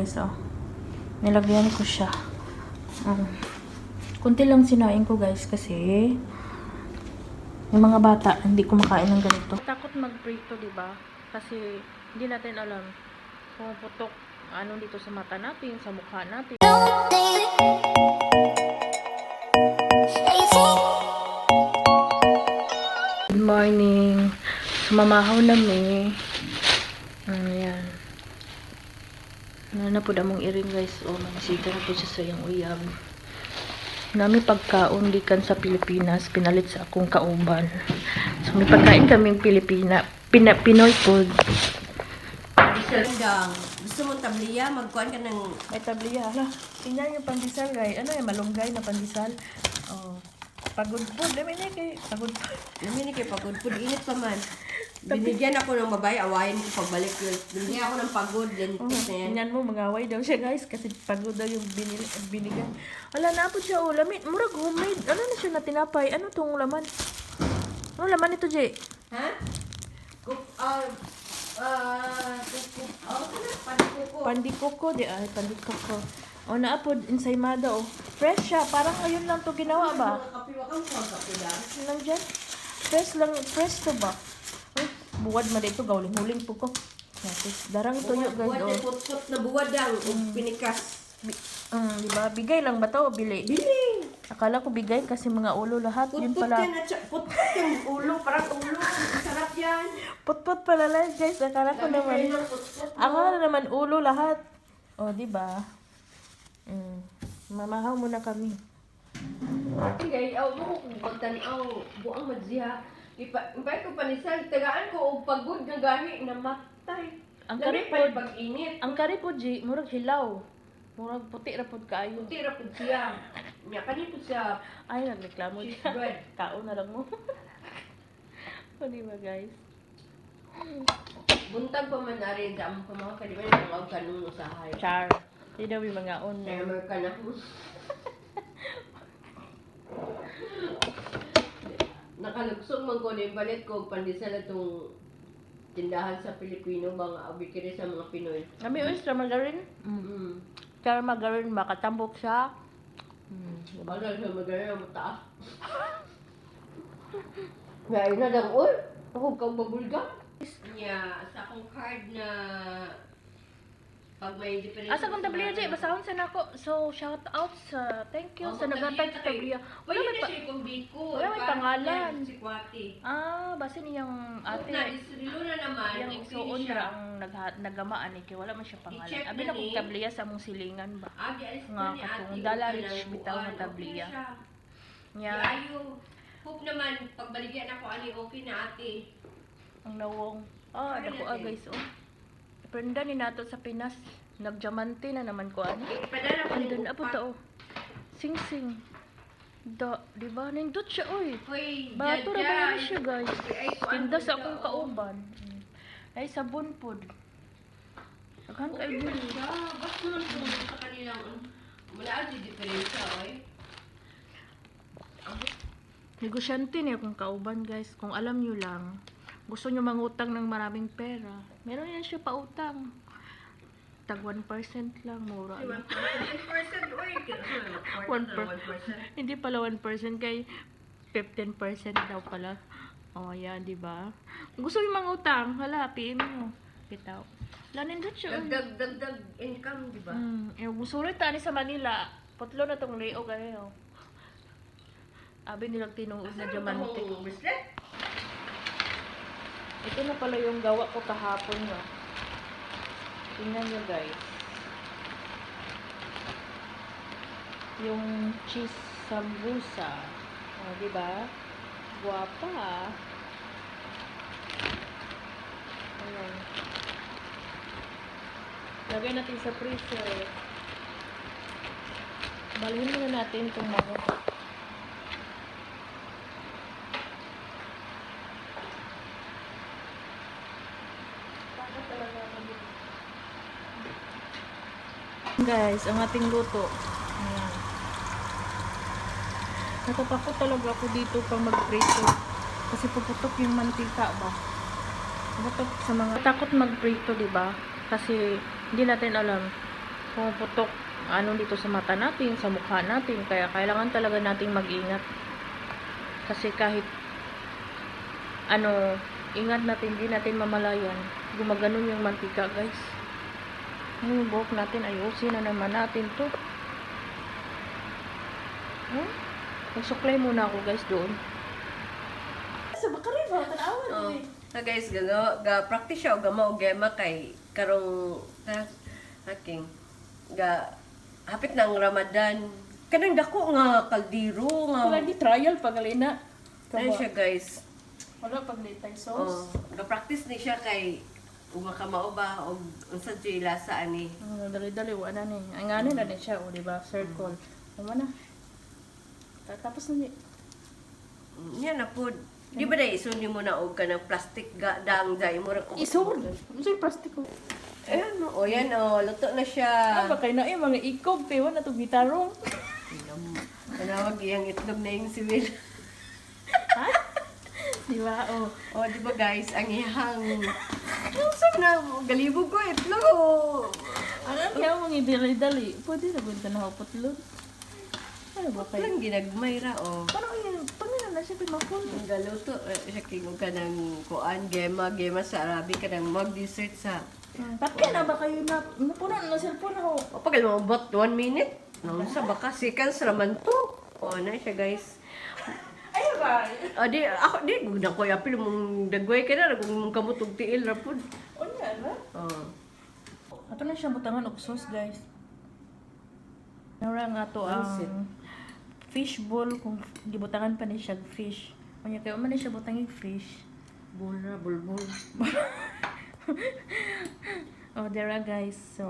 guys, oh. Nilagyan ko siya. Kunti lang sinain ko guys kasi yung mga bata hindi kumakain ng ganito. Takot mag-prito, di ba? Kasi hindi natin alam kung putok ano dito sa mata natin, sa mukha natin. Good morning. Mamahaw na mi. Ayan. Na po damong iring guys. O, manisita na po siya sa iyang uyab. Nami pagkaon gikan sa Pilipinas, pinalit sa akong kauban. So, may pagkain kaming Pinoy food. Gusto mong tabliya? Magkuhan ka ng... May tabliya. Hala, tingnan yung pandesal, guys. Ano yung malunggay na pandesal? Oh. Pagod food. Dami na kay pagod food. Dami ni kay pagod food. Init pa man. Binigyan ako ng babae. Awayin ko pagbalik yun. Binigyan ako ng pagod. Then, Tingnan mo, mag-away daw siya, guys. Kasi pagod daw yung binigyan. Wala na po siya, oh. Lamit. Murag homemade. Ano na siya na tinapay? Ano tong laman? Ano laman ito, Jay? Ha? Pandikoko, di ay, pandikoko. O, naapod, ensaymada, oh. Fresh siya, parang ngayon lang to ginawa ba? Kapiwa kang kape lang. Ano lang dyan? Fresh lang, fresh to ba? Uy, buwad ma dito, gawling-huling po ko. Darang tuyo, guys, Buwad na oh. put-put na buwad ang pinikas. Diba? Bigay lang ba to o bili? Bili! Akala ko bigay kasi mga ulo lahat. Yun Put-put pala. yan at put-put yung ulo. Parang ulo. Sarap yan. Put-put pala lang, guys. Akala ko Dami naman. kayo ng put-put. Akala naman ulo lahat. O, diba? Mamahaw muna kami. Sige, aw mo kung pagtani aw buang madsiha. Ipay ko panisan tagaan ko og pagod nga gahi na matay. Ang Dami karipod. pa pag-init. Ang kari po, G, murag hilaw. Murag puti ra pud kaayo. Tira pud siya. Nya kani pud siya Ay, nagreklamo cheese siya. bread. Kaon na lang mo. O, diba, guys? Buntag pa man ari sa among mga kadiban ang og kanung usahay. Char. Di daw yung mga on. Kaya American na. Nakalugsong man ko ni balit ko pandesal atong tindahan sa Pilipino ba nga abikiri sa mga Pinoy. Kami oyster margarine. Mm. Char margarine, makatambok siya. Diba na siya magana mo taas? Kaya na lang, oy! Ako kang babulga. Nya, sa akong card na pag may difference. Asa kong tabliya, Jay? Basahon sa nako. So, shout out sa thank you sa nagatag sa tabliya. Wala may biko. wala may pangalan. Si Kwati. Basin niyang ate. Na, isrilo na naman. Yung suon ra ang nagamaan ni kay wala man siya pangalan. I-check Abi na na kong ni. tabliya sa among silingan ba. Agi, alis Nga na ni katong ate. dala Okay rich na, bitaw nga buwan, tabliya. okay siya. Nya Ayo. Hope naman, pagbaligyan ako ani okay na ate. ang nawong. Ay, Dako natin. guys oh. Prenda ni nato sa Pinas. Nagjamante na naman ko ani. Ipadala ko Andun ni apo to oh. Sing sing. Di ba nindot siya oy. Hoy, Bato ra ba siya guys? Ay, kuan Tinda po sa siya, akong oh. kauban. Ay sabon pod. Daghan kay Okay, dili. siya. Basta naman kung sa kanilang wala di diferensya, oy. Negosyante niya kung kauban guys. Kung alam nyo lang, gusto nyo mangutang ng maraming pera, meron yan siya pautang. Tag 1% lang, mura. 1%, oy. 1%. Hindi pala 1% kay 15% daw pala. Oh, yan, di ba? Kung gusto nyo mangutang, hala, PM nyo. Bitaw. Lanin doon siya. Dagdag income, di ba? Gusto rin tani sa Manila. Putlo na tong leo ganyan. Abi nilang tinuod na diamante. Bracelet? Ito na pala yung gawa ko kahapon no. Tingnan nyo guys. Yung cheese sambusa. O, diba? Guwapa. Ayan. Lagay natin sa freezer. Balhin muna natin itong mga. Guys, ang ating luto. Ayan. Natatakot talaga ako dito pag mag-prito. Kasi puputok yung mantika ba. Puputok sa mga... Takot mag-prito, diba? Kasi hindi natin alam pumuputok ano dito sa mata natin, sa mukha natin. Kaya kailangan talaga nating mag-ingat. Kasi kahit ano, ingat natin, hindi natin mamalayan. Gumaganon yung mantika, guys. Yung buhok natin, ayusin na naman natin to. Magsuklay muna ako, guys, doon. Sa bakari ba? Tanawan Oh. Guys, ga-practice siya o gama o gema kay karong haking hapit ng Ramadan. Kanang dako nga kaldero nga. Wala di trial pagalina. Ano siya, guys? Wala pag litay Oh, sauce. ga-practice ni siya kay uga ka mao ba og unsa jud lasa ani. Dali-dali, wala na eh. Ang ano na din siya, o diba? Circle. Ano na? Tapos na di. Yan na pod. Di ba dai isundi mo na og kanang plastic dang dai mo ra. Isod. Ano yung plastiko? Ayan no. O yan o, luto na siya. Ah, baka na eh, mga ikog, tewa na itong gitarong. Tanawag iyang itlog na yung siwil. Ha? Di ba? Oh. O, di ba guys, ang ihang... Saan na, galibog ko itlog. Alam niya mga idali-dali. Pwede na bunta na putlog. Ano ba kayo? Lang ginagmay ra, o. Parang yun, pangina na siya pimakul. Ang galuto, siya kingog ka ng kuan, gema sa Arabic ka ng mag-dessert sa... Tapos na ba kayo na, napunan na cellphone ako. O, pag alam mo, bot 1 minute. Nung sa baka seconds raman to. O, na siya guys. Ayaw ba? Di, ako, di, gudang ko yapil mong dagway ka na, kung kamutog tiil ra po. O nga ba? Ato na siya butangan og sauce, guys. Nara nga to Pansit. ang fish bowl kung gibutangan pa ni siya fish. Kanya kayo man ni siya butanging fish. Bulra, bulbul. Oh, dera guys. So,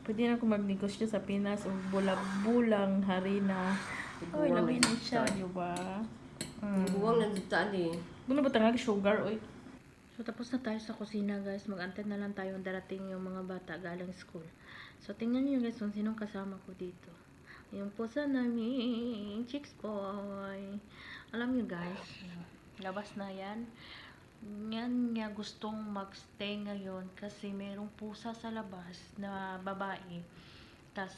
pwede na ko magnegosyo sa Pinas o bulang-bulang harina. Oy, Buwang lamin na na siya, di ba? Buwang na dito ani. Buno ba tangag sugar, oy? So, tapos na tayo sa kusina, guys. Mag-antay na lang tayo darating yung mga bata galing school. So, tingnan niyo guys kung sinong kasama ko dito. Yung po sa namin, Chicks Boy. Alam niyo guys, labas na yan. Yan niya gustong magstay ngayon kasi merong pusa sa labas na babae. Tas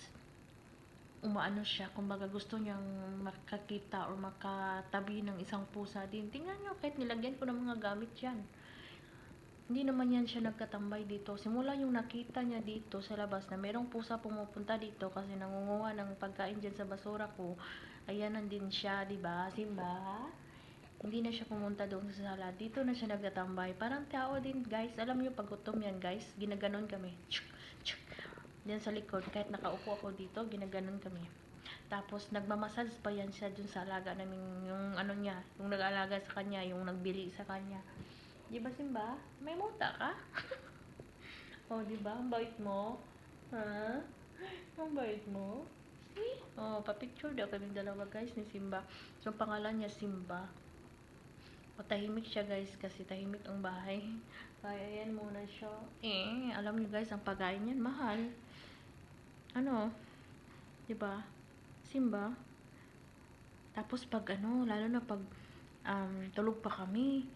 umaano siya, kumbaga gusto niyang makakita or makatabi ng isang pusa din. Tingnan niyo, kahit nilagyan ko ng mga gamit yan. Hindi naman yan siya nagkatambay dito. Simula yung nakita niya dito sa labas na merong pusa pumupunta dito kasi nangunguha ng pagkain dyan sa basura ko. Ayan nandin siya, diba? Simba? Hindi na siya pumunta doon sa sala. Dito na siya nagtatambay. Parang tao din, guys. Alam niyo, pag gutom yan, guys, ginaganon kami. Chuk, chuk. Diyan sa likod. Kahit nakaupo ako dito, ginaganon kami. Tapos, nagmamassage pa yan siya dun sa alaga namin. Yung ano niya, yung nag-alaga sa kanya, yung nagbili sa kanya. Di ba, Simba? May muta ka? Oh, di ba? Ang bait mo. Ha? Ang bait mo. Oh, pa-picture daw kaming dalawa, guys, ni Simba. So, pangalan niya Simba. O, tahimik siya, guys, kasi tahimik ang bahay. Kaya, ayan muna siya. Alam niyo, guys, ang pagkain niyan, mahal. Ano? Diba? Simba? Tapos, pag ano, lalo na pag tulog pa kami,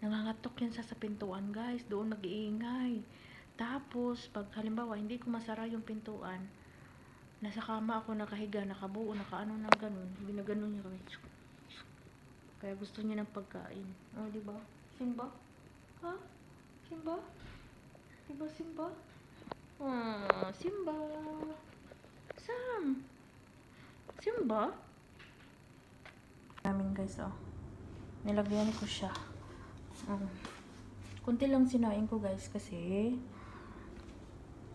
nangangatok yan sa pintuan, guys. Doon nag-iingay. Tapos, pag halimbawa, hindi ko masara yung pintuan, nasa kama ako nakahiga, nakabuo, nakaano ng ganun. Binaganon niya kami. Kaya gusto niya ng pagkain. Oh, di ba? Simba? Ha? Simba? Di ba, Simba? Simba. Sam. Simba? Namin, guys, oh. Nilagyan ko siya. Kunti lang sinain ko, guys, kasi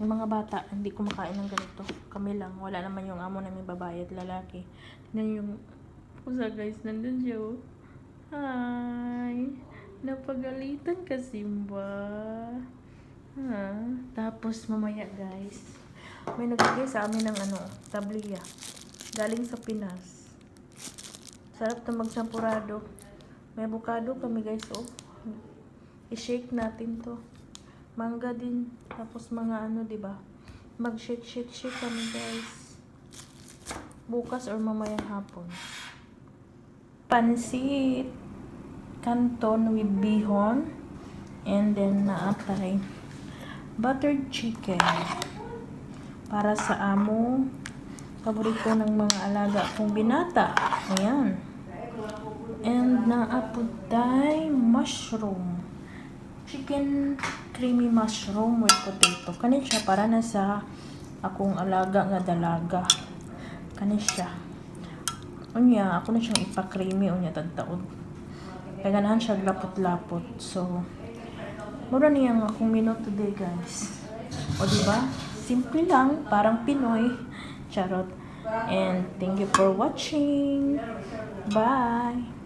yung mga bata, hindi kumakain ng ganito. Kami lang. Wala naman yung amo namin babae at lalaki. Tingnan yung pusa, guys. Nandun siya, oh. Hi! Napagalitan ka, Simba. Ha? Tapos, mamaya, guys, may nagbigay sa amin ng ano, tabliya. Galing sa Pinas. Sarap na magsampurado. May avocado kami, guys, oh. I-shake natin to. Mangga din. Tapos mga ano, diba? Mag-shake kami, guys. Bukas or mamayang hapon. Pansit canton with bihon. And then naatay buttered chicken. para sa amo. Paborito ng mga alaga kong binata. Ayan. And naapuday mushroom. Chicken creamy mushroom with potato. Kanin siya para na sa akong alaga nga dalaga. Kanin siya. Unya, ako na siyang ipa-creamy. Unya, tagtaod. Kaya ganahan siya lapot-lapot. So, mura niya nga akong menu today, guys. O, diba? Simple lang. Parang Pinoy. Charot. And thank you for watching. Bye!